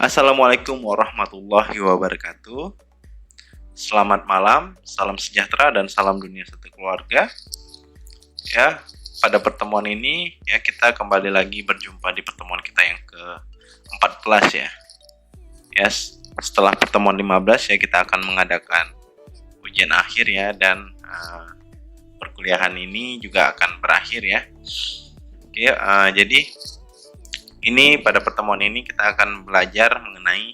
Assalamualaikum warahmatullahi wabarakatuh. Selamat malam, salam sejahtera dan salam dunia satu keluarga. Ya, pada pertemuan ini ya kita kembali lagi berjumpa di pertemuan kita yang ke-14 ya. Ya, setelah pertemuan 15 ya kita akan mengadakan ujian akhir ya, dan perkuliahan ini juga akan berakhir ya. Oke, jadi ini pada pertemuan ini kita akan belajar mengenai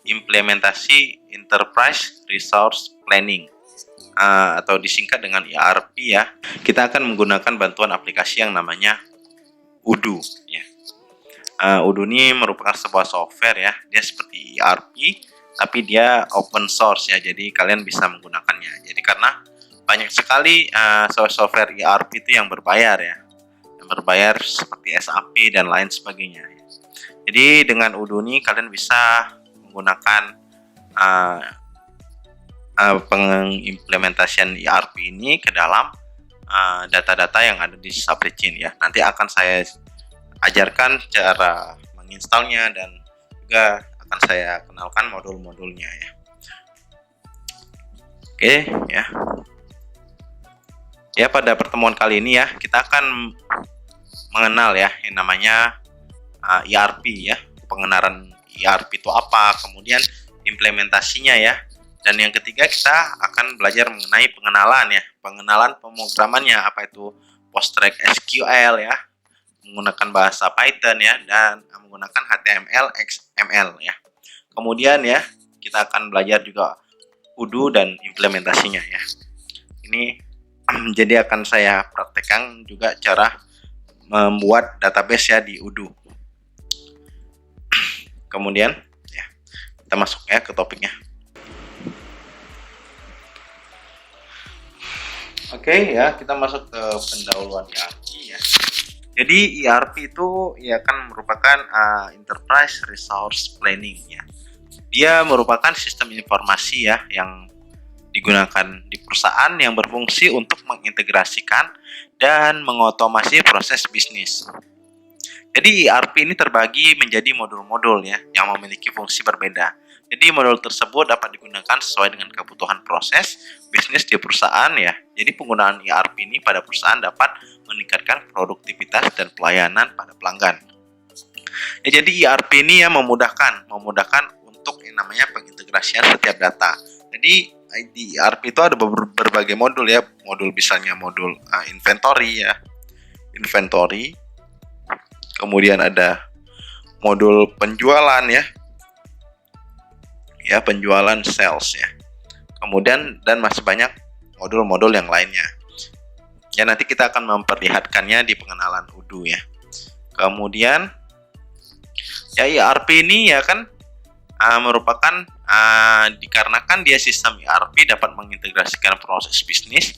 implementasi Enterprise Resource Planning atau disingkat dengan ERP ya. Kita akan menggunakan bantuan aplikasi yang namanya Odoo ya. Odoo ini merupakan sebuah software ya. Dia seperti ERP tapi dia open source ya. Jadi kalian bisa menggunakannya. Jadi karena banyak sekali software ERP itu yang berbayar ya. Berbayar seperti SAP dan lain sebagainya. Jadi dengan Odoo ini kalian bisa menggunakan pengimplementasian ERP ini ke dalam data-data yang ada di subroutine ya. Nanti akan saya ajarkan cara menginstalnya dan juga akan saya kenalkan modul-modulnya ya. Oke ya. Ya, pada pertemuan kali ini ya kita akan mengenal ya yang namanya ERP ya, pengenalan ERP itu apa, kemudian implementasinya ya, dan yang ketiga kita akan belajar mengenai pengenalan pemrogramannya, apa itu PostgreSQL ya, menggunakan bahasa Python ya, dan menggunakan HTML, XML ya. Kemudian ya kita akan belajar juga Odoo dan implementasinya ya. Ini jadi akan saya praktekkan juga cara membuat database ya di Odoo. Kemudian ya kita masuk ya ke topiknya. Oke ya, kita masuk ke pendahuluan ERP ya. Jadi ERP itu ya kan merupakan Enterprise Resource Planning ya. Dia merupakan sistem informasi ya yang digunakan di perusahaan yang berfungsi untuk mengintegrasikan dan mengotomasi proses bisnis. Jadi ERP ini terbagi menjadi modul-modul ya yang memiliki fungsi berbeda. Jadi modul tersebut dapat digunakan sesuai dengan kebutuhan proses bisnis di perusahaan ya. Jadi penggunaan ERP ini pada perusahaan dapat meningkatkan produktivitas dan pelayanan pada pelanggan. Ya, jadi ERP ini ya memudahkan untuk yang namanya pengintegrasian setiap data. Jadi di ERP itu ada berbagai modul ya, misalnya modul inventory ya, kemudian ada modul penjualan ya penjualan sales ya, kemudian dan masih banyak modul-modul yang lainnya ya, nanti kita akan memperlihatkannya di pengenalan Odoo ya. Kemudian ya ERP ini ya kan merupakan dikarenakan dia sistem ERP dapat mengintegrasikan proses bisnis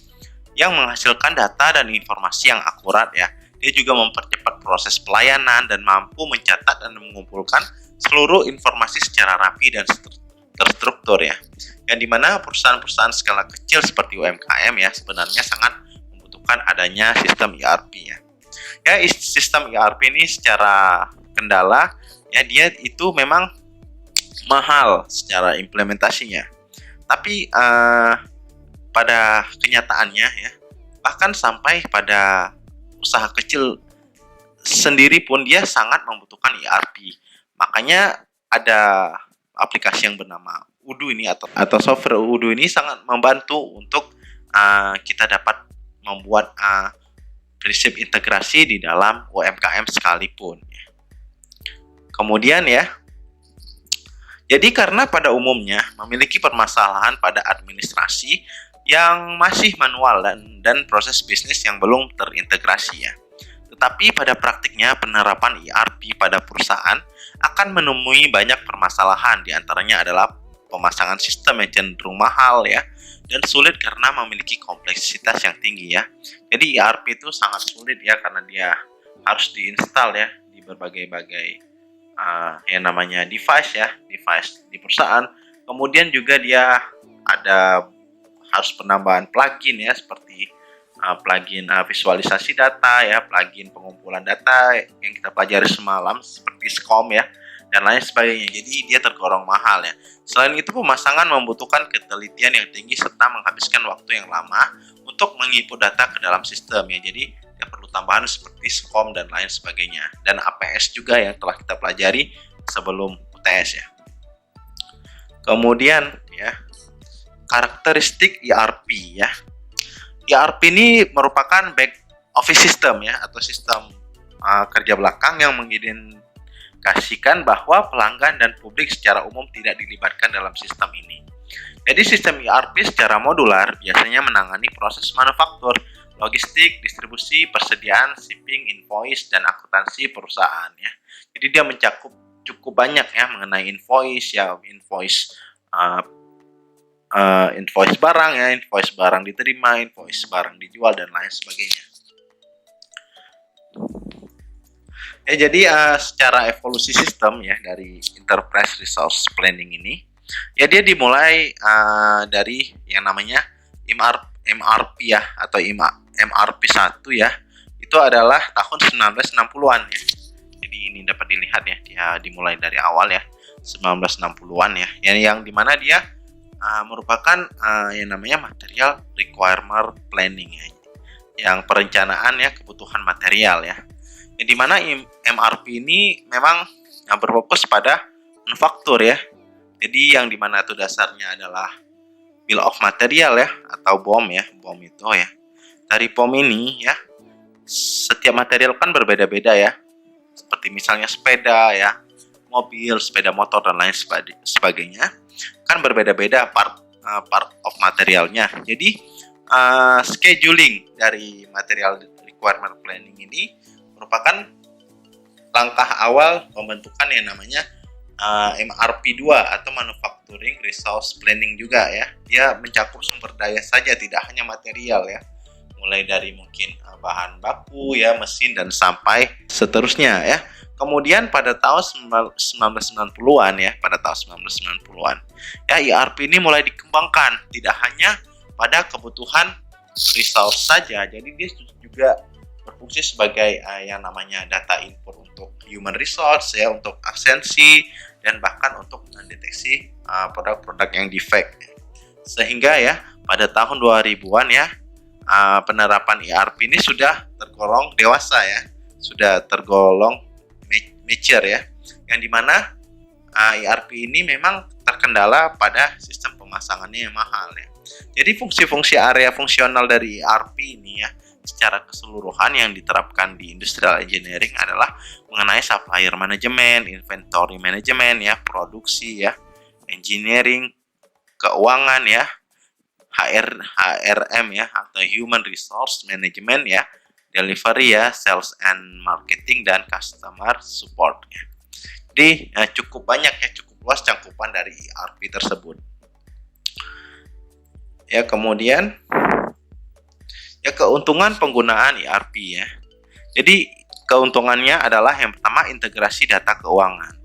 yang menghasilkan data dan informasi yang akurat ya. Dia juga mempercepat proses pelayanan dan mampu mencatat dan mengumpulkan seluruh informasi secara rapi dan terstruktur ya. Yang dimana perusahaan-perusahaan skala kecil seperti UMKM ya sebenarnya sangat membutuhkan adanya sistem ERP ya. Ya, sistem ERP ini secara kendala ya dia itu memang mahal secara implementasinya, tapi pada kenyataannya ya bahkan sampai pada usaha kecil sendiri pun dia sangat membutuhkan ERP. Makanya ada aplikasi yang bernama Odoo ini atau software Odoo ini sangat membantu untuk kita dapat membuat prinsip integrasi di dalam UMKM sekalipun. Kemudian ya, jadi karena pada umumnya memiliki permasalahan pada administrasi yang masih manual dan proses bisnis yang belum terintegrasi ya. Tetapi pada praktiknya penerapan ERP pada perusahaan akan menemui banyak permasalahan, diantaranya adalah pemasangan sistem yang cenderung mahal ya, dan sulit karena memiliki kompleksitas yang tinggi ya. Jadi ERP itu sangat sulit ya karena dia harus diinstal ya di berbagai yang namanya device di perusahaan. Kemudian juga dia ada harus penambahan plugin ya seperti plugin visualisasi data ya, plugin pengumpulan data yang kita pelajari semalam seperti SCOM ya, dan lain sebagainya. Jadi dia tergolong mahal ya. Selain itu, pemasangan membutuhkan ketelitian yang tinggi serta menghabiskan waktu yang lama untuk menginput data ke dalam sistem ya. Jadi dia perlu tambahan seperti SCOM dan lain sebagainya. Dan APS juga yang telah kita pelajari sebelum UTS ya. Kemudian ya, karakteristik ERP ya. ERP ini merupakan back office system ya, atau sistem kerja belakang yang mengindikasikan bahwa pelanggan dan publik secara umum tidak dilibatkan dalam sistem ini. Jadi sistem ERP secara modular biasanya menangani proses manufaktur, logistik, distribusi, persediaan, shipping, invoice, dan akuntansi perusahaan ya. Jadi dia mencakup cukup banyak ya mengenai invoice ya, invoice barang ya, invoice barang diterima, invoice barang dijual, dan lain sebagainya. Ya, jadi secara evolusi sistem ya dari Enterprise Resource Planning ini, ya dia dimulai dari yang namanya MRP ya, atau MRP 1 ya. Itu adalah tahun 1960-an ya. Jadi ini dapat dilihat ya, dia dimulai dari awal ya, 1960-an ya. Yang dimana dia merupakan yang namanya material requirement planning ya, yang perencanaan ya kebutuhan material ya. Yang dimana MRP ini memang berfokus pada manufaktur ya. Jadi yang dimana itu dasarnya adalah bill of material ya, atau BOM ya. BOM itu ya, dari BOM ini ya, setiap material kan berbeda-beda ya, seperti misalnya sepeda ya, mobil, sepeda motor, dan lain sebagainya, kan berbeda-beda part of materialnya. Jadi scheduling dari material requirement planning ini merupakan langkah awal pembentukan yang namanya MRP 2 atau Manufacturing Resource Planning juga ya. Dia mencakup sumber daya saja, tidak hanya material ya. Mulai dari mungkin bahan baku ya, mesin, dan sampai seterusnya ya. Kemudian pada tahun 1990-an ya, ya ERP ini mulai dikembangkan tidak hanya pada kebutuhan resource saja. Jadi dia juga berfungsi sebagai yang namanya data input untuk human resource ya, untuk absensi, dan bahkan untuk mendeteksi produk-produk yang defect. Sehingga ya pada tahun 2000-an ya, penerapan ERP ini sudah tergolong dewasa ya, sudah tergolong mature ya, yang dimana ERP ini memang terkendala pada sistem pemasangannya yang mahal ya. Jadi fungsi-fungsi area fungsional dari ERP ini ya secara keseluruhan yang diterapkan di industrial engineering adalah mengenai supplier management, inventory management ya, produksi ya, engineering, keuangan ya, HRM ya, atau human resource management ya, delivery ya, sales and marketing, dan customer support ya. Jadi cukup banyak ya, cukup luas cakupan dari ERP tersebut. Ya, kemudian ya keuntungan penggunaan ERP ya. Jadi keuntungannya adalah yang pertama, integrasi data keuangan,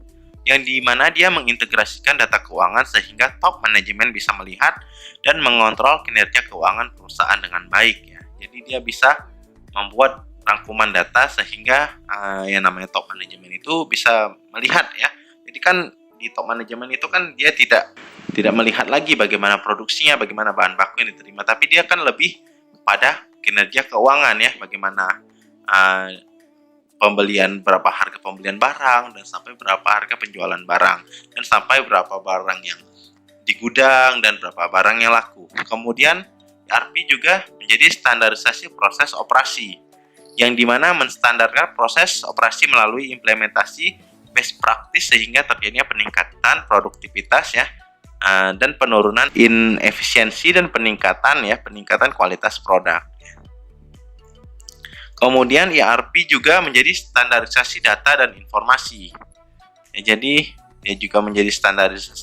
yang dimana dia mengintegrasikan data keuangan sehingga top manajemen bisa melihat dan mengontrol kinerja keuangan perusahaan dengan baik ya. Jadi dia bisa membuat rangkuman data sehingga yang namanya top manajemen itu bisa melihat ya. Jadi kan di top manajemen itu kan dia tidak melihat lagi bagaimana produksinya, bagaimana bahan baku yang diterima, tapi dia kan lebih pada kinerja keuangan ya, bagaimana berapa harga pembelian barang, dan sampai berapa harga penjualan barang, dan sampai berapa barang yang di gudang, dan berapa barang yang laku. Kemudian ERP juga menjadi standarisasi proses operasi, yang dimana menstandarkan proses operasi melalui implementasi best practice sehingga terjadinya peningkatan produktivitas ya, dan penurunan inefisiensi, dan peningkatan kualitas produk. Kemudian ERP juga menjadi standarisasi data dan informasi. Ya, jadi dia juga menjadi standarisasi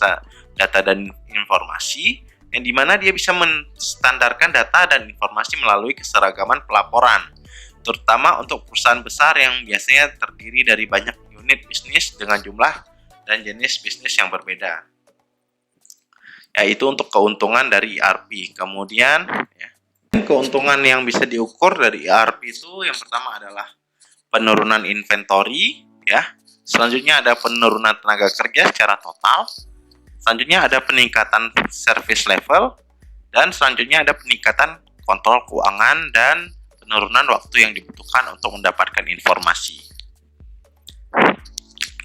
data dan informasi, yang dimana dia bisa menstandarkan data dan informasi melalui keseragaman pelaporan, terutama untuk perusahaan besar yang biasanya terdiri dari banyak unit bisnis dengan jumlah dan jenis bisnis yang berbeda. Ya, itu untuk keuntungan dari ERP. Kemudian ya, keuntungan yang bisa diukur dari ERP itu yang pertama adalah penurunan inventory ya, Selanjutnya ada penurunan tenaga kerja secara total. Selanjutnya ada peningkatan service level. Dan selanjutnya ada peningkatan kontrol keuangan dan penurunan waktu yang dibutuhkan untuk mendapatkan informasi.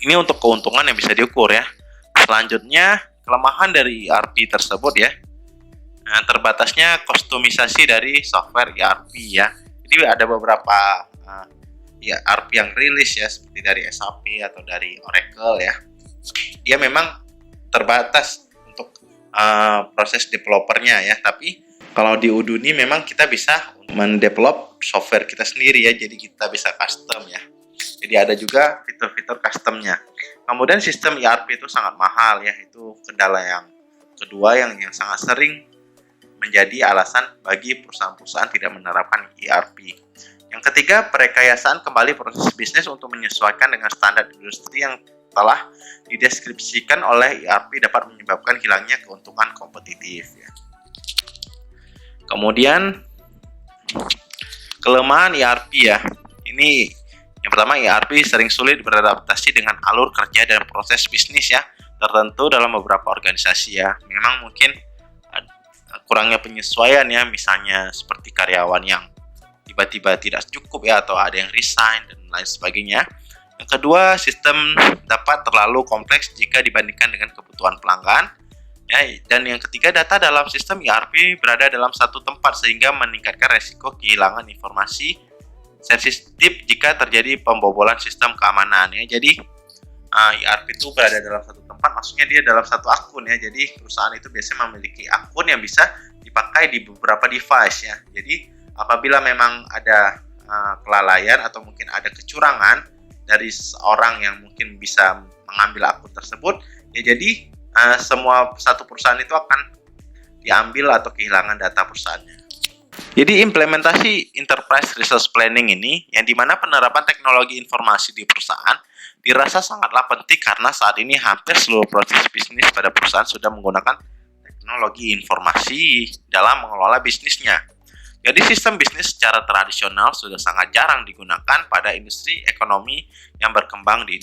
Ini untuk keuntungan yang bisa diukur ya. Selanjutnya, kelemahan dari ERP tersebut ya. Terbatasnya kustomisasi dari software ERP ya. Jadi ada beberapa ERP yang rilis ya, seperti dari SAP atau dari Oracle ya. Dia memang terbatas untuk proses developernya ya, tapi kalau di Uduni memang kita bisa mendevelop software kita sendiri ya, jadi kita bisa custom ya. Jadi ada juga fitur-fitur customnya. Kemudian sistem ERP itu sangat mahal ya, itu kendala yang kedua yang sangat sering menjadi alasan bagi perusahaan-perusahaan tidak menerapkan ERP. Yang ketiga, perekayasaan kembali proses bisnis untuk menyesuaikan dengan standar industri yang telah dideskripsikan oleh ERP dapat menyebabkan hilangnya keuntungan kompetitif ya. Kemudian kelemahan ERP ya. Ini yang pertama, ERP sering sulit beradaptasi dengan alur kerja dan proses bisnis ya tertentu dalam beberapa organisasi ya. Memang mungkin kurangnya penyesuaian ya, misalnya seperti karyawan yang tiba-tiba tidak cukup ya, atau ada yang resign dan lain sebagainya. Yang kedua, sistem dapat terlalu kompleks jika dibandingkan dengan kebutuhan pelanggan. Ya, dan yang ketiga, data dalam sistem ERP berada dalam satu tempat sehingga meningkatkan resiko kehilangan informasi sensitif jika terjadi pembobolan sistem keamanan ya. Jadi ERP itu berada dalam satu tempat, maksudnya dia dalam satu akun ya. Jadi perusahaan itu biasanya memiliki akun yang bisa dipakai di beberapa device ya. Jadi apabila memang ada kelalaian atau mungkin ada kecurangan dari seorang yang mungkin bisa mengambil akun tersebut ya, jadi semua satu perusahaan itu akan diambil atau kehilangan data perusahaannya. Jadi implementasi Enterprise Resource Planning ini, yang dimana penerapan teknologi informasi di perusahaan dirasa sangatlah penting karena saat ini hampir seluruh proses bisnis pada perusahaan sudah menggunakan teknologi informasi dalam mengelola bisnisnya. Jadi sistem bisnis secara tradisional sudah sangat jarang digunakan pada industri ekonomi yang berkembang di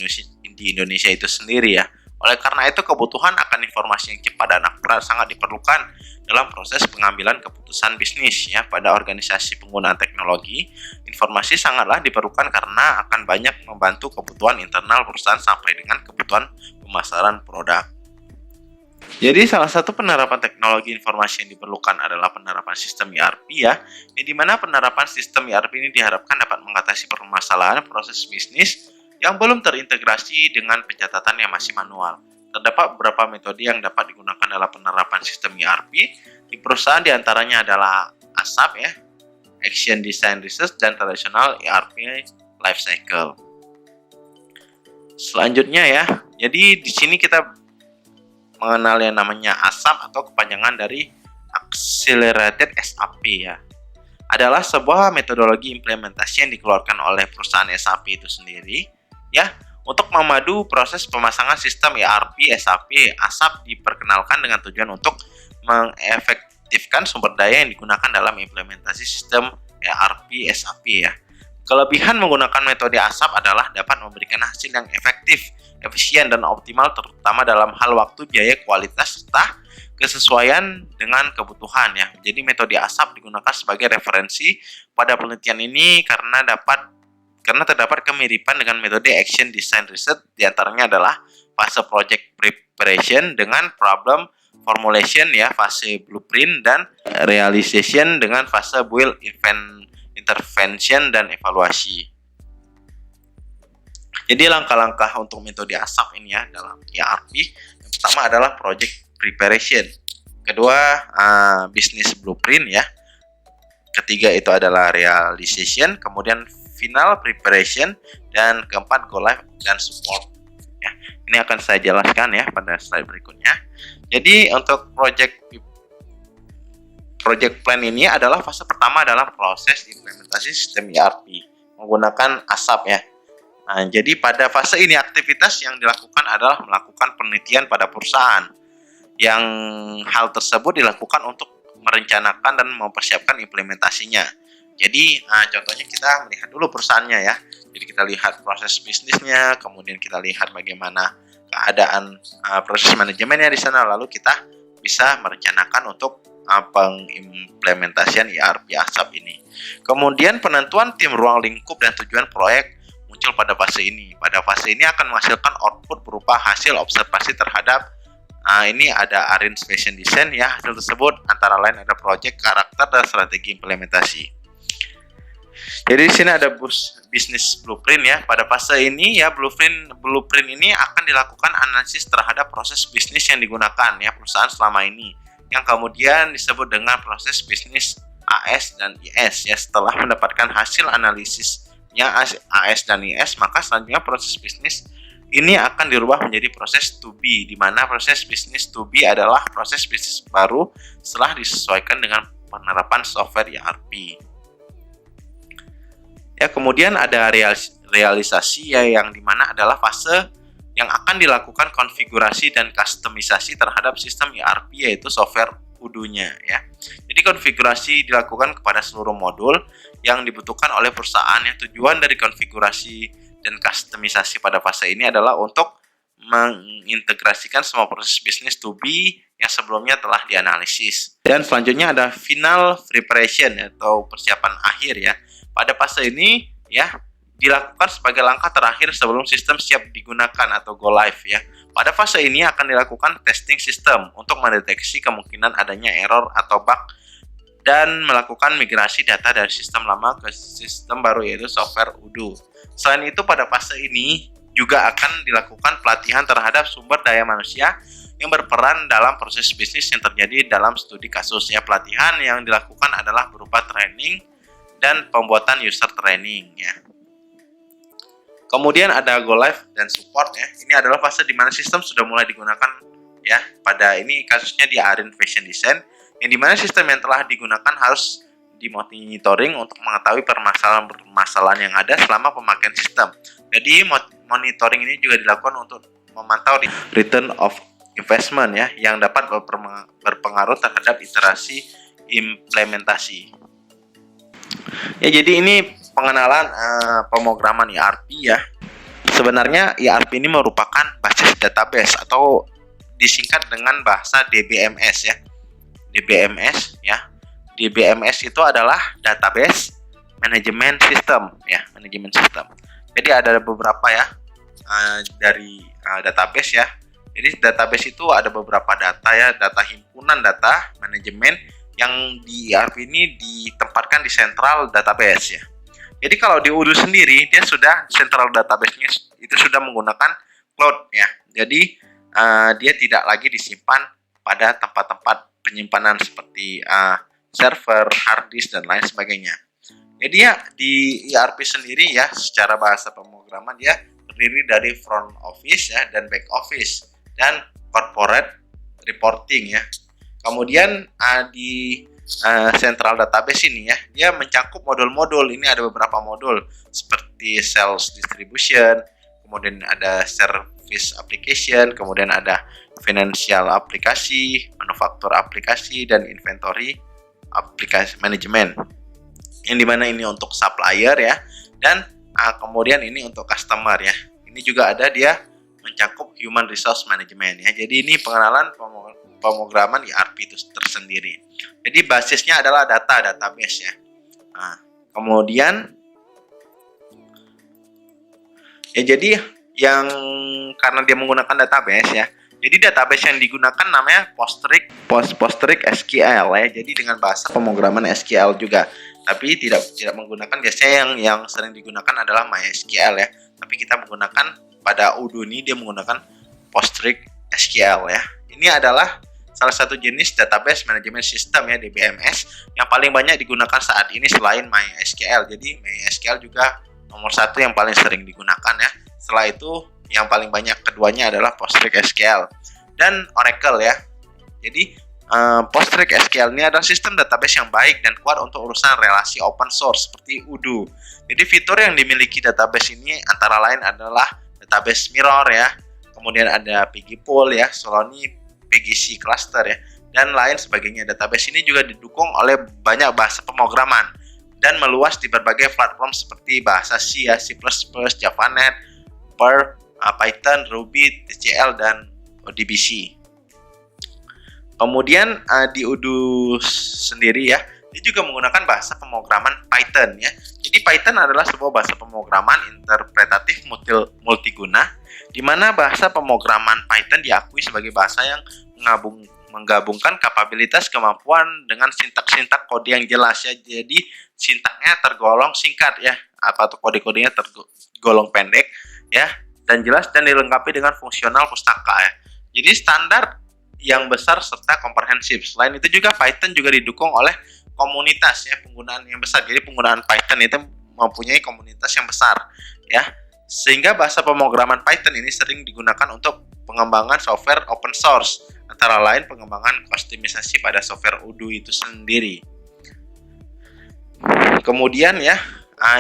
Indonesia itu sendiri ya. Oleh karena itu, kebutuhan akan informasi yang cepat dan akurat sangat diperlukan dalam proses pengambilan keputusan bisnis ya. Pada organisasi penggunaan teknologi, informasi sangatlah diperlukan karena akan banyak membantu kebutuhan internal perusahaan sampai dengan kebutuhan pemasaran produk. Jadi salah satu penerapan teknologi informasi yang diperlukan adalah penerapan sistem ERP ya, yang dimana penerapan sistem ERP ini diharapkan dapat mengatasi permasalahan proses bisnis yang belum terintegrasi dengan pencatatan yang masih manual. Terdapat beberapa metode yang dapat digunakan dalam penerapan sistem ERP di perusahaan, diantaranya adalah ASAP ya, Action Design Research, dan tradisional ERP Lifecycle. Selanjutnya ya, jadi di sini kita mengenal yang namanya ASAP atau kepanjangan dari Accelerated SAP ya. Adalah sebuah metodologi implementasi yang dikeluarkan oleh perusahaan SAP itu sendiri ya, untuk memadu proses pemasangan sistem ERP SAP. ASAP diperkenalkan dengan tujuan untuk mengefektifkan sumber daya yang digunakan dalam implementasi sistem ERP SAP ya. Kelebihan menggunakan metode ASAP adalah dapat memberikan hasil yang efektif, efisien, dan optimal, terutama dalam hal waktu, biaya, kualitas, serta kesesuaian dengan kebutuhan ya. Jadi metode ASAP digunakan sebagai referensi pada penelitian ini karena terdapat kemiripan dengan metode Action Design Research, diantaranya adalah fase Project Preparation dengan problem formulation ya, fase Blueprint, dan Realization dengan fase Build, Intervention, dan evaluasi. Jadi langkah-langkah untuk metode ASAP ini ya dalam ERP, yang pertama adalah Project Preparation, kedua Business Blueprint ya, ketiga itu adalah Realization, kemudian Final Preparation, dan keempat Go Live dan Support ya. Ini akan saya jelaskan ya pada slide berikutnya. Jadi untuk Project Plan ini adalah fase pertama dalam proses implementasi sistem ERP menggunakan ASAP ya. Nah, jadi pada fase ini aktivitas yang dilakukan adalah melakukan penelitian pada perusahaan, yang hal tersebut dilakukan untuk merencanakan dan mempersiapkan implementasinya. Jadi contohnya kita melihat dulu perusahaannya ya. Jadi kita lihat proses bisnisnya, kemudian kita lihat bagaimana keadaan proses manajemennya di sana, lalu kita bisa merencanakan untuk pengimplementasian ERP ASAP ini. Kemudian penentuan tim ruang lingkup dan tujuan proyek muncul pada fase ini. Pada fase ini akan menghasilkan output berupa hasil observasi terhadap ini ada arrange fashion design ya. Hasil tersebut antara lain ada project, karakter, dan strategi implementasi. Jadi di sini ada business blueprint ya. Pada fase ini ya blueprint ini akan dilakukan analisis terhadap proses bisnis yang digunakan ya perusahaan selama ini, yang kemudian disebut dengan proses bisnis AS dan IS ya. Setelah mendapatkan hasil analisisnya AS dan IS, maka selanjutnya proses bisnis ini akan dirubah menjadi proses to be, di mana proses bisnis to be adalah proses bisnis baru setelah disesuaikan dengan penerapan software ERP. Ya, kemudian ada realisasi ya, yang dimana adalah fase yang akan dilakukan konfigurasi dan kustomisasi terhadap sistem ERP, yaitu software Odoo-nya ya. Jadi konfigurasi dilakukan kepada seluruh modul yang dibutuhkan oleh perusahaan ya. Tujuan dari konfigurasi dan kustomisasi pada fase ini adalah untuk mengintegrasikan semua proses bisnis to be yang sebelumnya telah dianalisis. Dan selanjutnya ada final preparation atau persiapan akhir ya. Pada fase ini ya dilakukan sebagai langkah terakhir sebelum sistem siap digunakan atau go live ya. Pada fase ini akan dilakukan testing sistem untuk mendeteksi kemungkinan adanya error atau bug dan melakukan migrasi data dari sistem lama ke sistem baru, yaitu software Odoo. Selain itu, pada fase ini juga akan dilakukan pelatihan terhadap sumber daya manusia yang berperan dalam proses bisnis yang terjadi dalam studi kasus ya. Pelatihan yang dilakukan adalah berupa training dan pembuatan user training ya. Kemudian ada go live dan support ya. Ini adalah fase di mana sistem sudah mulai digunakan ya. Pada ini kasusnya di Arrange Fashion Design, yang dimana sistem yang telah digunakan harus dimonitoring untuk mengetahui permasalahan yang ada selama pemakaian sistem. Jadi monitoring ini juga dilakukan untuk memantau return of investment ya, yang dapat berpengaruh terhadap iterasi implementasi. Ya, jadi ini pengenalan pemrograman ERP ya. Sebenarnya ERP ini merupakan basis database atau disingkat dengan bahasa DBMS ya. DBMS ya. DBMS itu adalah database manajemen sistem ya, manajemen sistem. Jadi ada beberapa ya dari database ya. Jadi database itu ada beberapa data ya, data himpunan data manajemen yang di ERP ini ditempatkan di central database ya. Jadi kalau di Odoo sendiri dia sudah central database-nya itu sudah menggunakan cloud ya. Jadi dia tidak lagi disimpan pada tempat-tempat penyimpanan seperti server, hard disk, dan lain sebagainya. Jadi ya di ERP sendiri ya, secara bahasa pemrograman dia terdiri dari front office ya dan back office dan corporate reporting ya. Kemudian di central database ini ya, dia mencakup modul-modul. Ini ada beberapa modul seperti sales distribution, kemudian ada service application, kemudian ada financial aplikasi, manufaktur aplikasi, dan inventory aplikasi manajemen, yang dimana ini untuk supplier ya, dan kemudian ini untuk customer ya. Ini juga ada dia mencakup human resource management ya. Jadi ini pengenalan pemrograman ERP itu tersendiri. Jadi basisnya adalah database ya. Kemudian ya, jadi yang karena dia menggunakan database ya, jadi database yang digunakan namanya Postgres SQL ya. Jadi dengan bahasa pemrograman SQL juga. Tapi tidak menggunakan, biasanya yang sering digunakan adalah MySQL ya. Tapi kita menggunakan pada Odoo ini dia menggunakan Postgres SQL ya. Ini adalah salah satu jenis database manajemen sistem ya, DBMS, yang paling banyak digunakan saat ini selain MySQL. Jadi MySQL juga nomor satu yang paling sering digunakan ya. Setelah itu yang paling banyak keduanya adalah Postgres SQL dan Oracle ya. Jadi Postgres SQL ini adalah sistem database yang baik dan kuat untuk urusan relasi open source seperti Odoo. Jadi fitur yang dimiliki database ini antara lain adalah database mirror ya, kemudian ada pgpool ya, Soloni PGC cluster ya, dan lain sebagainya. Database ini juga didukung oleh banyak bahasa pemrograman. dan meluas di berbagai platform seperti bahasa C, ya, C++, JavaNet, Perl, Python, Ruby, TCL, dan ODBC. Kemudian di Odoo sendiri ya, dia juga menggunakan bahasa pemrograman Python ya. Jadi Python adalah sebuah bahasa pemrograman interpretatif multiguna, di mana bahasa pemrograman Python diakui sebagai bahasa yang menggabungkan kapabilitas kemampuan dengan sintak-sintak kode yang jelas ya. Jadi sintaknya tergolong singkat ya, atau kode-kodenya tergolong pendek ya, dan jelas dan dilengkapi dengan fungsional pustaka ya. Jadi standar yang besar serta komprehensif. Selain itu juga Python juga didukung oleh komunitas ya, penggunaan yang besar. Jadi penggunaan Python itu mempunyai komunitas yang besar ya. Sehingga bahasa pemrograman Python ini sering digunakan untuk pengembangan software open source, antara lain pengembangan kustomisasi pada software Odoo itu sendiri. Kemudian ya,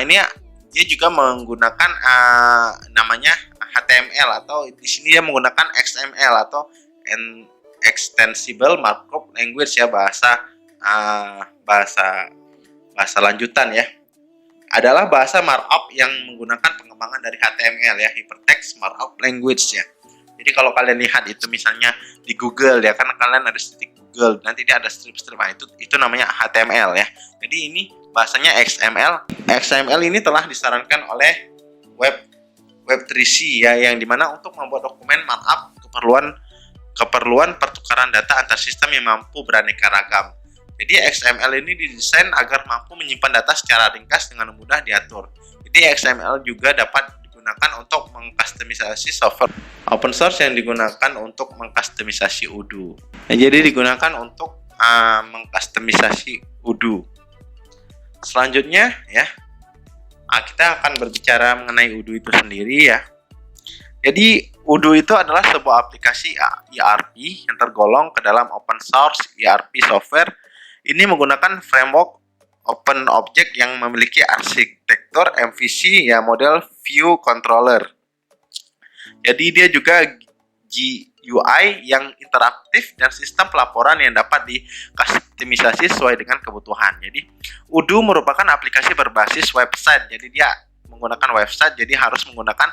ini dia juga menggunakan namanya HTML, atau di sini dia menggunakan XML atau Extensible Markup Language ya, bahasa lanjutan ya. Adalah bahasa markup yang menggunakan pengembangan dari HTML ya, Hypertext Markup Language ya. Jadi kalau kalian lihat itu misalnya di Google ya, kan kalian ada titik Google, nanti dia ada strip-strip, itu namanya HTML ya. Jadi ini bahasanya XML. XML ini telah disarankan oleh Web3C ya, yang dimana untuk membuat dokumen markup keperluan pertukaran data antar sistem yang mampu beraneka ragam. Jadi XML ini didesain agar mampu menyimpan data secara ringkas dengan mudah diatur. Jadi XML juga dapat digunakan untuk mengkustomisasi software open source yang digunakan untuk mengkustomisasi Odoo. Nah, jadi digunakan untuk mengkustomisasi Odoo. Selanjutnya ya, kita akan berbicara mengenai Odoo itu sendiri ya. Jadi Odoo itu adalah sebuah aplikasi ERP yang tergolong ke dalam open source ERP software. Ini menggunakan framework Open Object yang memiliki arsitektur MVC ya, model View Controller. Jadi dia juga GUI yang interaktif dan sistem pelaporan yang dapat dikustomisasi sesuai dengan kebutuhan. Jadi Odoo merupakan aplikasi berbasis website. Jadi dia menggunakan website, jadi harus menggunakan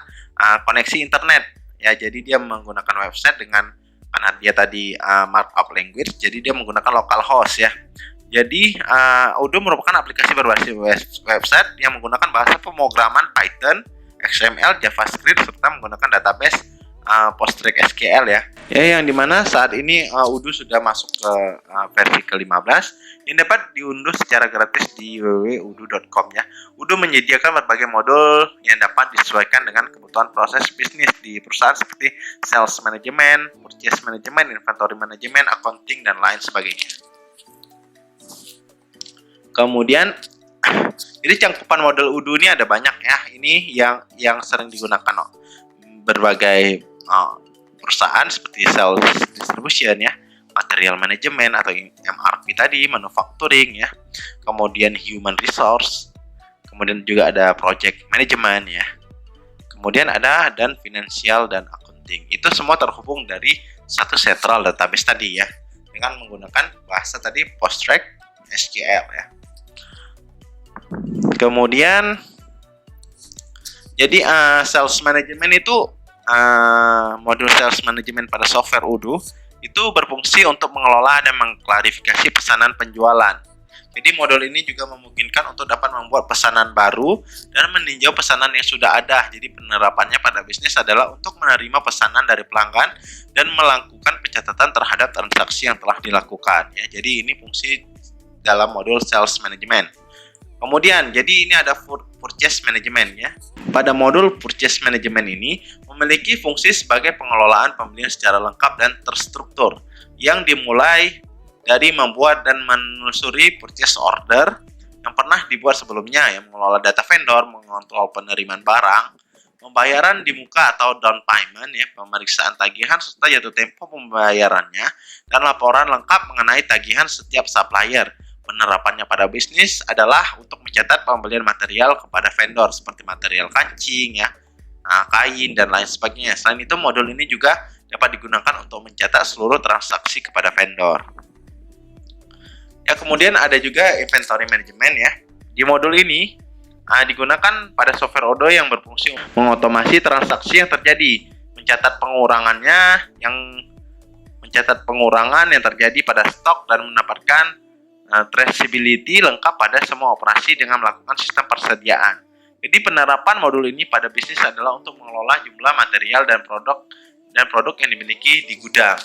koneksi internet ya. Jadi dia menggunakan website dengan, karena dia tadi markup language, jadi dia menggunakan localhost ya. Jadi Odoo merupakan aplikasi berbasis website yang menggunakan bahasa pemrograman Python, XML, JavaScript, serta menggunakan database PostgreSQL ya. Yang dimana saat ini Odoo sudah masuk ke versi ke-15 yang dapat diunduh secara gratis di www.odoo.com ya. Odoo menyediakan berbagai modul yang dapat disesuaikan dengan kebutuhan proses bisnis di perusahaan seperti sales management, purchase management, inventory management, accounting, dan lain sebagainya. Kemudian jadi cangkupan model Odoo ini ada banyak ya. Ini yang sering digunakan berbagai perusahaan seperti sales distribution ya, material management atau MRP tadi, manufacturing ya, kemudian human resource, kemudian juga ada project management ya, kemudian ada dan financial dan accounting. Itu semua terhubung dari satu central database tadi ya, dengan menggunakan bahasa tadi PostgreSQL ya. Kemudian jadi sales management itu modul sales management pada software Odoo itu berfungsi untuk mengelola dan mengklarifikasi pesanan penjualan. Jadi modul ini juga memungkinkan untuk dapat membuat pesanan baru dan meninjau pesanan yang sudah ada. Jadi penerapannya pada bisnis adalah untuk menerima pesanan dari pelanggan dan melakukan pencatatan terhadap transaksi yang telah dilakukan ya. Jadi ini fungsi dalam modul sales management. Kemudian, jadi ini ada purchase management ya. Pada modul purchase management ini memiliki fungsi sebagai pengelolaan pembelian secara lengkap dan terstruktur, yang dimulai dari membuat dan menelusuri purchase order yang pernah dibuat sebelumnya, yang mengelola data vendor, mengontrol penerimaan barang, pembayaran di muka atau down payment ya, pemeriksaan tagihan serta jatuh tempo pembayarannya, dan laporan lengkap mengenai tagihan setiap supplier. Penerapannya pada bisnis adalah untuk mencatat pembelian material kepada vendor seperti material kancing ya, kain, dan lain sebagainya. Selain itu, modul ini juga dapat digunakan untuk mencatat seluruh transaksi kepada vendor. Ya, kemudian ada juga inventory management ya. Di modul ini digunakan pada software Odoo yang berfungsi mengotomasi transaksi yang terjadi, mencatat pengurangan yang terjadi pada stok dan mendapatkan traceability lengkap pada semua operasi dengan melakukan sistem persediaan. Jadi penerapan modul ini pada bisnis adalah untuk mengelola jumlah material dan produk yang dimiliki di gudang.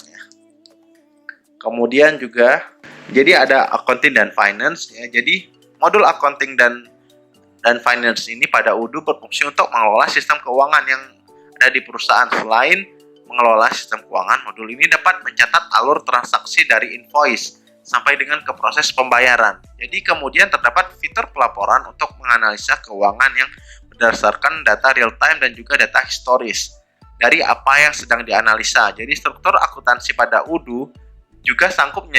Kemudian juga jadi ada accounting dan finance ya. Jadi modul accounting dan finance ini pada Odoo berfungsi untuk mengelola sistem keuangan yang ada di perusahaan. Selain mengelola sistem keuangan, modul ini dapat mencatat alur transaksi dari invoice sampai dengan ke proses pembayaran. Jadi kemudian terdapat fitur pelaporan untuk menganalisa keuangan yang berdasarkan data real time dan juga data historis dari apa yang sedang dianalisa. Jadi struktur akuntansi pada Odoo juga sanggup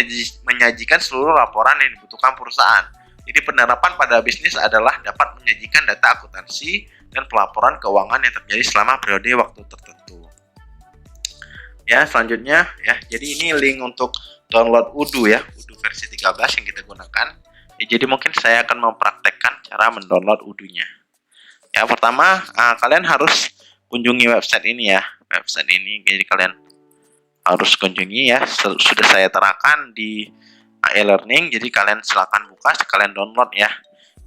menyajikan seluruh laporan yang dibutuhkan perusahaan. Jadi penerapan pada bisnis adalah dapat menyajikan data akuntansi dan pelaporan keuangan yang terjadi selama periode waktu tertentu. Ya, selanjutnya ya. Jadi ini link untuk download Odoo ya, Odoo versi 13 yang kita gunakan. Ya, jadi mungkin saya akan mempraktekkan cara mendownload Odoo-nya. Ya, pertama kalian harus kunjungi website ini ya, website ini. Jadi kalian harus kunjungi ya, sudah saya terangkan di e-learning. Jadi kalian silakan buka, kalian download ya.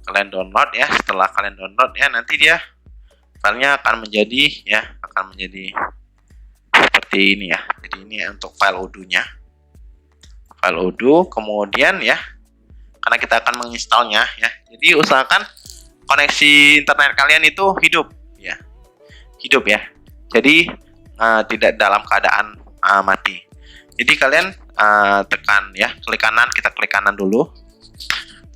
Setelah kalian download ya, nanti dia filenya akan menjadi seperti ini ya. Jadi ini untuk file Odoo-nya. File Odoo, kemudian ya, karena kita akan menginstalnya ya. Jadi usahakan koneksi internet kalian itu hidup ya. Jadi tidak dalam keadaan mati. Jadi kalian tekan ya, klik kanan, kita klik kanan dulu.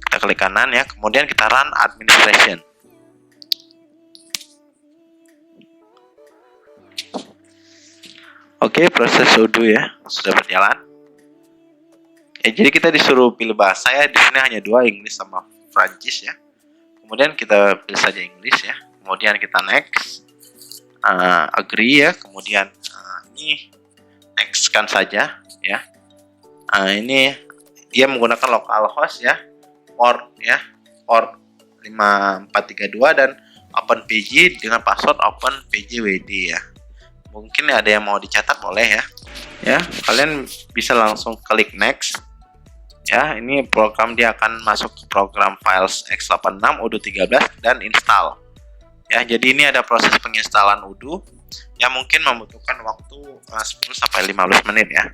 Kita klik kanan ya, kemudian kita run administration. Oke, proses Odoo ya sudah berjalan. Ya, jadi kita disuruh pilih bahasa ya. Di sini hanya dua, English sama Prancis ya. Kemudian kita pilih saja English ya. Kemudian kita next, agree ya. Kemudian ini next kan saja ya. Ini dia menggunakan localhost ya, port 5432 dan OpenPG dengan password OpenPGWD ya. Mungkin ada yang mau dicatat, boleh ya. Ya, kalian bisa langsung klik next. Ya, ini program dia akan masuk ke program files x86 Odoo 13 dan install. Ya, jadi ini ada proses penginstalan Odoo yang mungkin membutuhkan waktu 10 sampai 15 menit ya.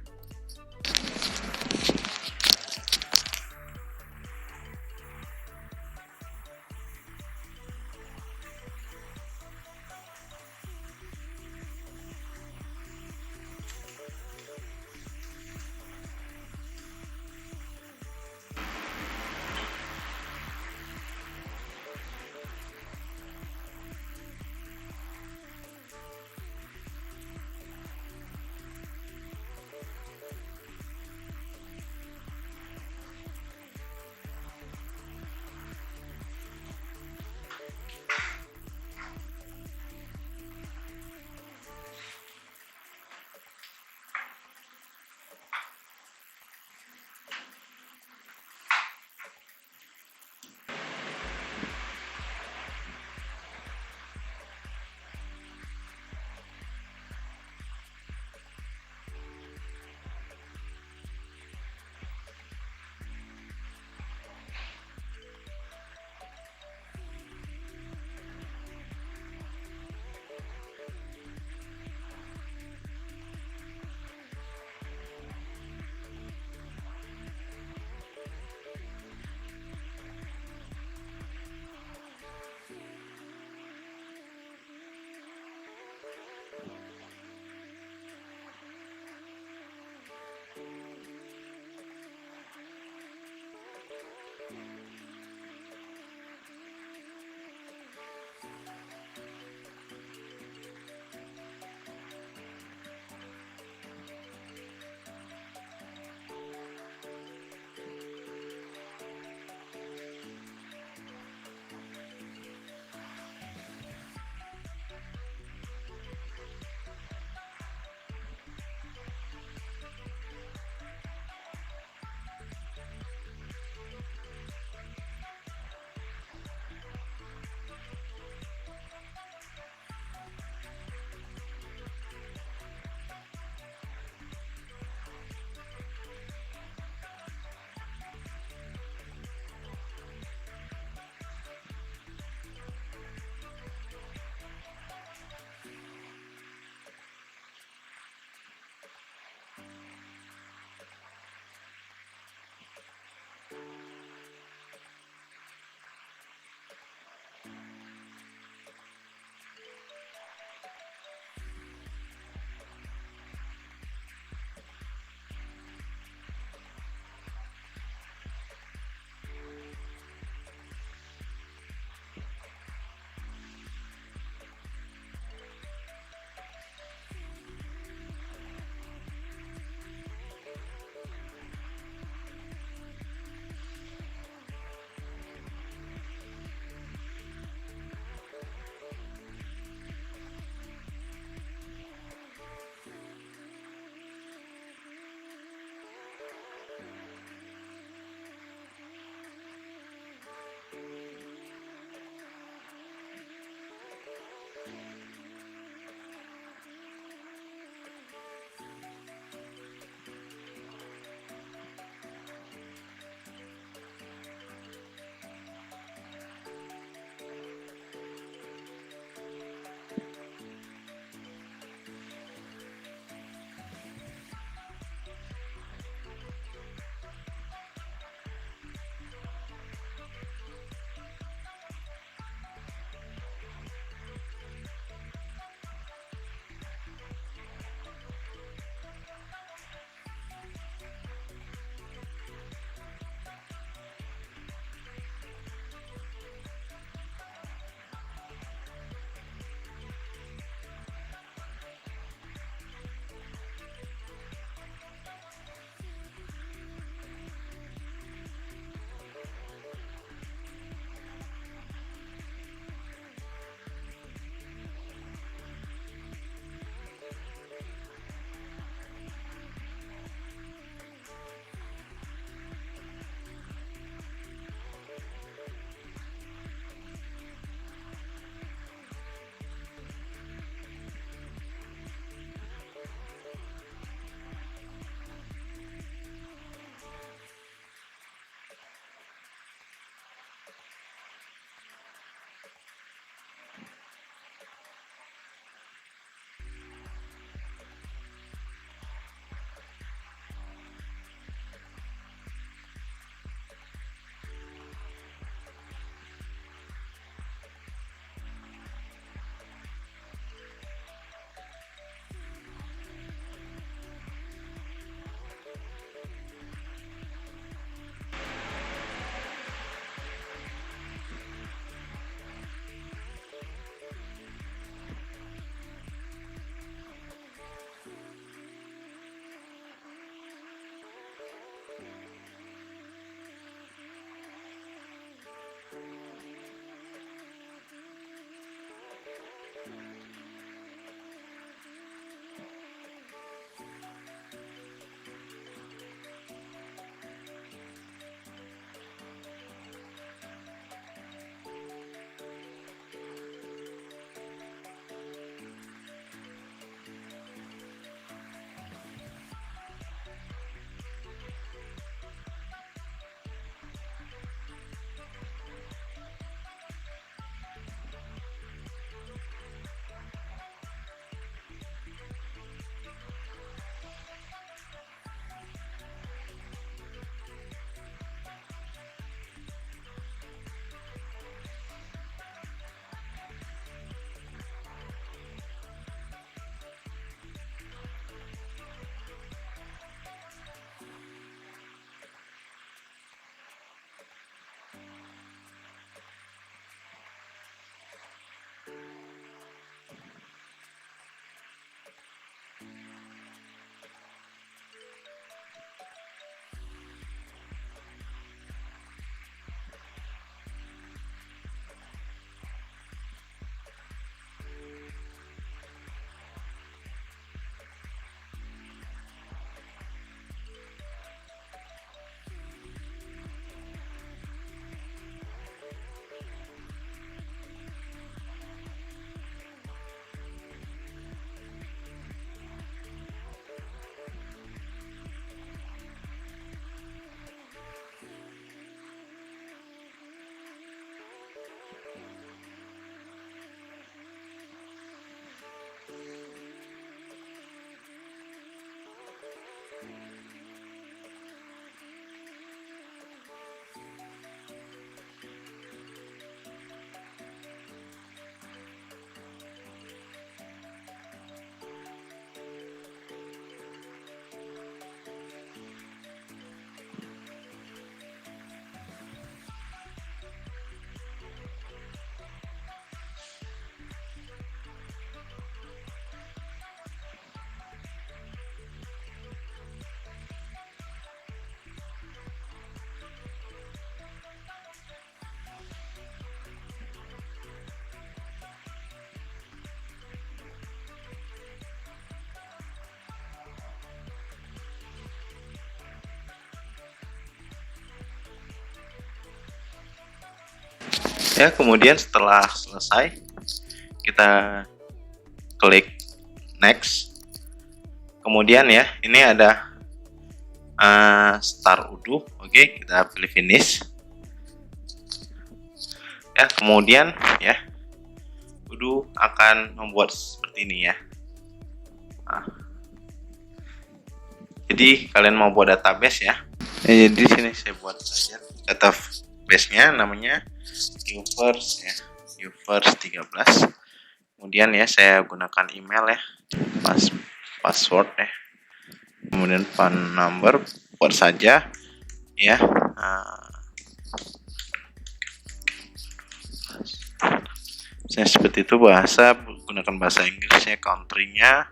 Ya, kemudian setelah selesai kita klik next. Kemudian ya, ini ada start Odoo. Oke, kita pilih finish. Ya, kemudian ya, Odoo akan membuat seperti ini ya. Jadi kalian mau buat database ya. Jadi di sini saya buat saja database-nya, namanya Uverse ya, Uverse 13. Kemudian ya saya gunakan email ya, password ya, kemudian phone number, buat saja ya. Saya seperti itu, gunakan bahasa Inggrisnya, country-nya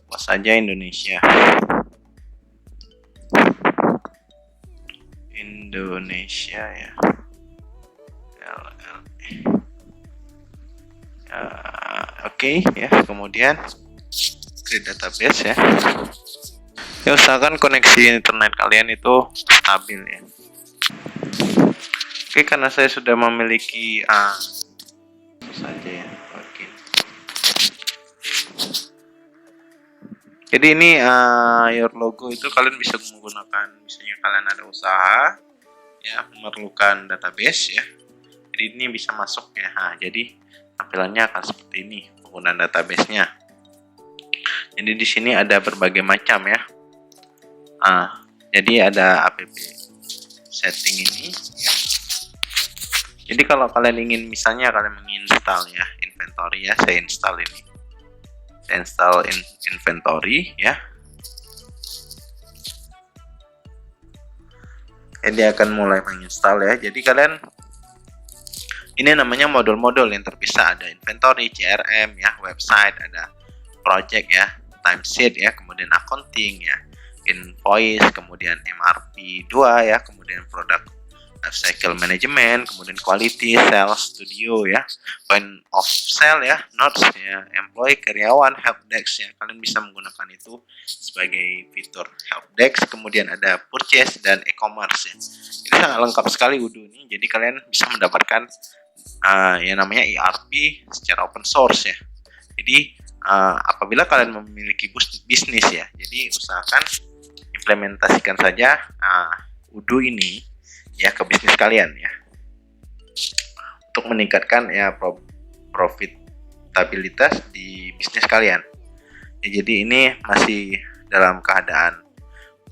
buat saja Indonesia. Ya. Oke ya, kemudian create database ya. Ya, usahakan koneksi internet kalian itu stabil ya. Oke, karena saya sudah memiliki saja ya. Oke. Jadi ini your logo itu kalian bisa menggunakan, misalnya kalian ada usaha ya, memerlukan database ya. Jadi ini bisa masuk ya. Jadi tampilannya akan seperti ini penggunaan database-nya. Jadi di sini ada berbagai macam ya. Jadi ada app setting ini ya. Jadi kalau kalian ingin, misalnya kalian menginstal ya inventory ya, saya install ini. Saya install inventory ya. Dia akan mulai menginstal ya. Jadi kalian, ini namanya modul-modul yang terpisah, ada inventory, CRM ya, website, ada project ya, timesheet ya, kemudian accounting ya, invoice, kemudian MRP 2 ya, kemudian product cycle management, kemudian quality, sales, studio ya, point of sale ya, notes ya, employee, karyawan, helpdesk ya. Kalian bisa menggunakan itu sebagai fitur helpdesk. Kemudian ada purchase dan e-commerce ya. Ini sangat lengkap sekali Odoo ini. Jadi kalian bisa mendapatkan yang namanya ERP secara open source ya. Jadi apabila kalian memiliki bisnis ya, jadi usahakan implementasikan saja Odoo ini ya ke bisnis kalian ya, untuk meningkatkan ya profitabilitas di bisnis kalian ya. Jadi ini masih dalam keadaan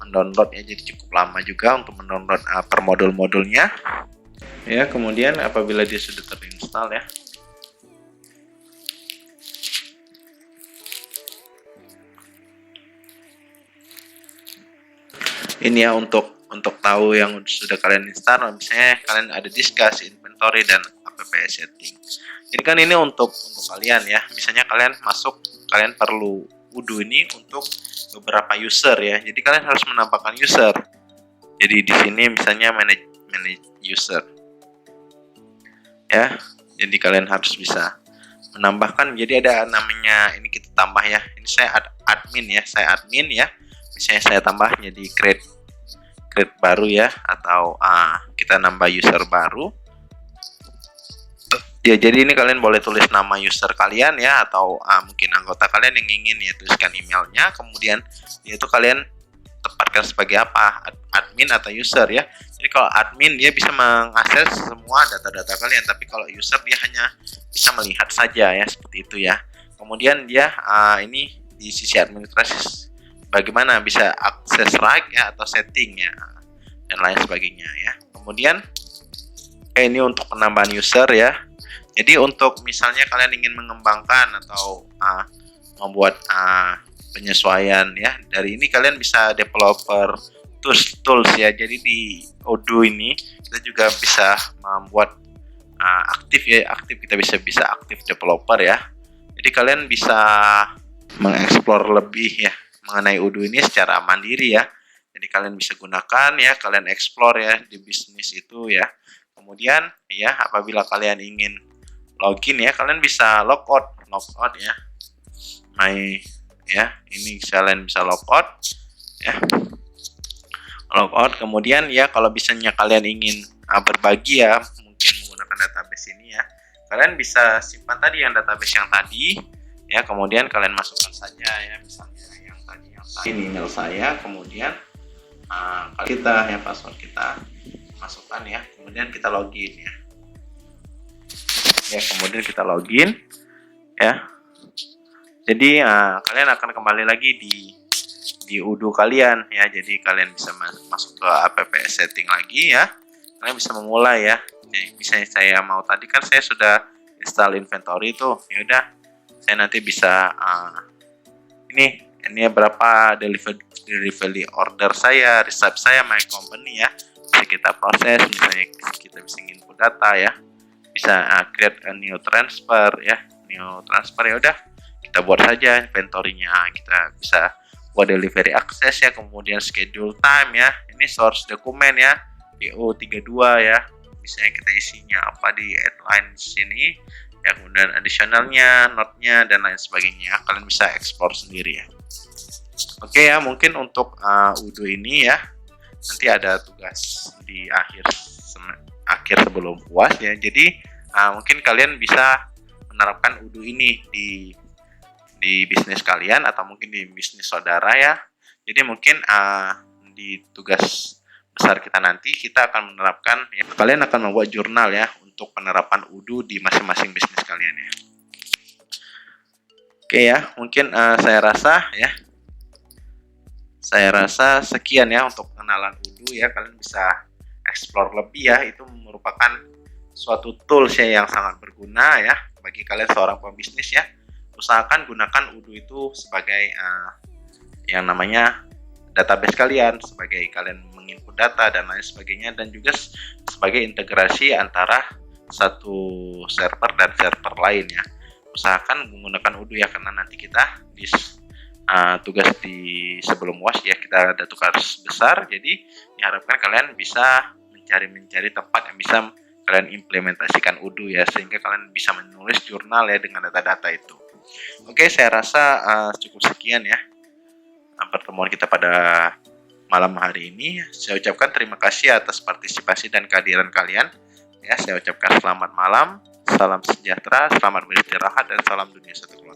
mendownload ya, jadi cukup lama juga untuk mendownload per modul-modulnya ya. Kemudian apabila dia sudah terinstall ya, ini ya untuk tahu yang sudah kalian install, misalnya kalian ada discuss, inventory, dan app setting. Jadi kan ini untuk kalian ya, misalnya kalian perlu Odoo ini untuk beberapa user ya. Jadi kalian harus menambahkan user. Jadi di sini misalnya manage user ya. Jadi kalian harus bisa menambahkan. Jadi ada namanya, ini kita tambah ya. Ini saya admin ya, Misalnya saya tambah jadi create baru ya, atau kita nambah user baru ya. Jadi ini kalian boleh tulis nama user kalian ya, atau mungkin anggota kalian yang ingin ya, tuliskan emailnya, kemudian itu kalian tempatkan sebagai apa, admin atau user ya. Jadi kalau admin dia bisa mengakses semua data-data kalian, tapi kalau user dia hanya bisa melihat saja ya, seperti itu ya. Kemudian dia ini di sisi administrasi bagaimana bisa akses right ya, atau setting ya, dan lain sebagainya ya. Kemudian ini untuk penambahan user ya. Jadi untuk misalnya kalian ingin mengembangkan atau membuat penyesuaian ya, dari ini kalian bisa developer tools ya. Jadi di Odoo ini kita juga bisa membuat aktif kita bisa aktif developer ya. Jadi kalian bisa mengeksplor lebih ya mengenai Odoo ini secara mandiri ya. Jadi kalian bisa gunakan ya, kalian explore ya di bisnis itu ya. Kemudian ya, apabila kalian ingin login ya, kalian bisa logout ya. Ini kalian bisa logout ya. Logout. Kemudian ya, kalau misalnya kalian ingin berbagi ya, mungkin menggunakan database ini ya. Kalian bisa simpan tadi yang database yang tadi ya, kemudian kalian masukkan saja ya, misalnya yang tadi ini email saya, kemudian kita ya, password kita masukkan ya, kemudian kita login ya. Kemudian kita login ya. Jadi kalian akan kembali lagi di Odoo kalian ya. Jadi kalian bisa masuk ke apps setting lagi ya. Kalian bisa memulai ya. Jadi, misalnya saya mau, tadi kan saya sudah install inventory tuh. Ya udah, saya nanti bisa ini berapa delivery order saya, receipt saya, my company ya. Bisa kita proses, misalnya kita bisa input data ya. Bisa create a new transfer ya. New transfer ya udah, kita buat saja inventory-nya. Kita bisa buat delivery access ya, kemudian schedule time ya, ini source dokumen ya, PO32 ya, misalnya kita isinya apa di headline sini ya, kemudian additionalnya, note-nya, dan lain sebagainya. Kalian bisa ekspor sendiri ya. Oke ya, mungkin untuk Odoo ini ya, nanti ada tugas di akhir sebelum puas ya. Jadi mungkin kalian bisa menerapkan Odoo ini di bisnis kalian atau mungkin di bisnis saudara ya. Jadi mungkin di tugas besar kita nanti kita akan menerapkan ya, kalian akan membuat jurnal ya untuk penerapan Odoo di masing-masing bisnis kalian ya. Oke ya, mungkin saya rasa sekian ya untuk pengenalan Odoo ya. Kalian bisa explore lebih ya, itu merupakan suatu tools ya yang sangat berguna ya bagi kalian seorang pebisnis ya. Usahakan gunakan Odoo itu sebagai yang namanya database kalian, sebagai kalian menginput data dan lain sebagainya, dan juga sebagai integrasi antara satu server dan server lainnya. Usahakan menggunakan Odoo ya, karena nanti kita di tugas di sebelum UAS ya, kita ada tugas besar. Jadi diharapkan kalian bisa mencari tempat yang bisa kalian implementasikan Odoo ya, sehingga kalian bisa menulis jurnal ya dengan data-data itu. Oke, saya rasa cukup sekian ya pertemuan kita pada malam hari ini. Saya ucapkan terima kasih atas partisipasi dan kehadiran kalian ya. Saya ucapkan selamat malam, salam sejahtera, selamat beristirahat, dan salam dunia satu.